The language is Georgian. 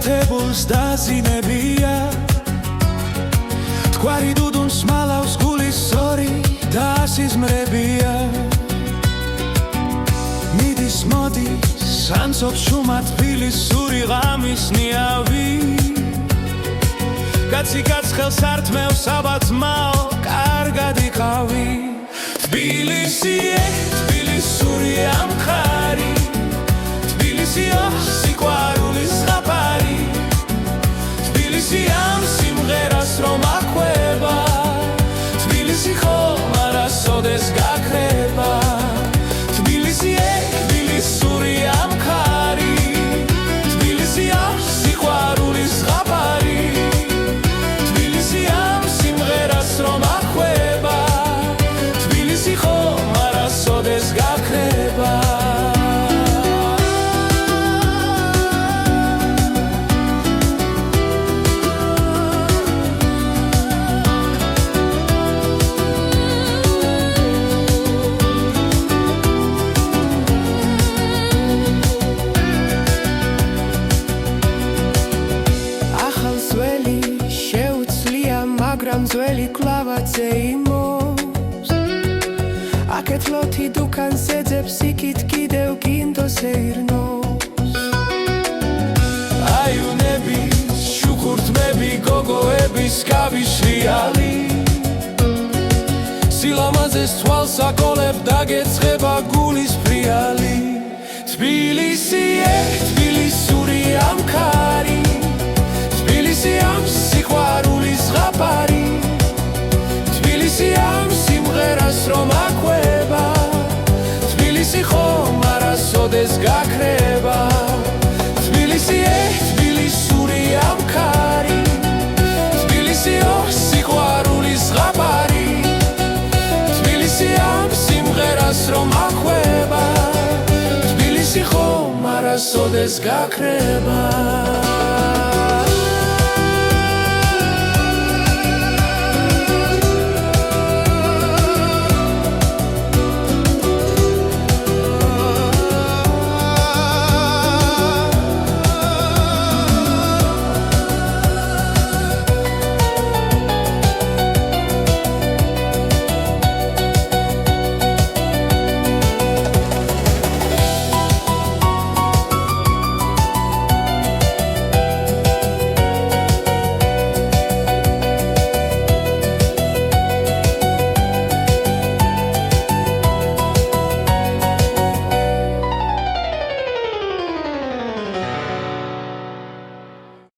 გაკეთებულს დაზინებია თქვარი დუდუნს მალავს გულის სორი და ასიზმრებია მიდის მოდის ანცობს შუმა თბილისური ღამის ნიავი კაცი კაც ხელს ართმევს საბათმაო კარგად იყავი თბილისიე თბილისური ამხარი თბილისიო სიყვარულის ზღაპარი თბილისი ამ სიმღერას რომ აყვება თბილისი ხომ არასოდეს გაქრება თბილისიე თბილისური ამხარი თბილისია სიყვარულის ზღაპარი თბილისი ამ სიმღერას რომ აყვება თბილისი ხომ არასოდეს გაქრება მაგრამ ძველი კლავაძე იმობს აქეთ ლოთი დუქანს ეძებს იქით კიდევ გინდოს ეირნოს აიუნები შუქურთმები გოგოების გავიშრიალი სილამაზეს თვალს აკოლებ დაგეცხება გულის ფრიალი თბილისიე თბილისური ამხარი თბილისი ამ სიყვარულის ზღაპარი თბილისი ამ სიმღერას რომ აყვება თბილისი ხომ არასოდეს გაქრება თბილისიე თბილისური ამხარი თბილისიო სიყვარულის ზღაპარი თბილისი ამ სიმღერას რომ აყვება თბილისი ხომ არასოდეს გაქრება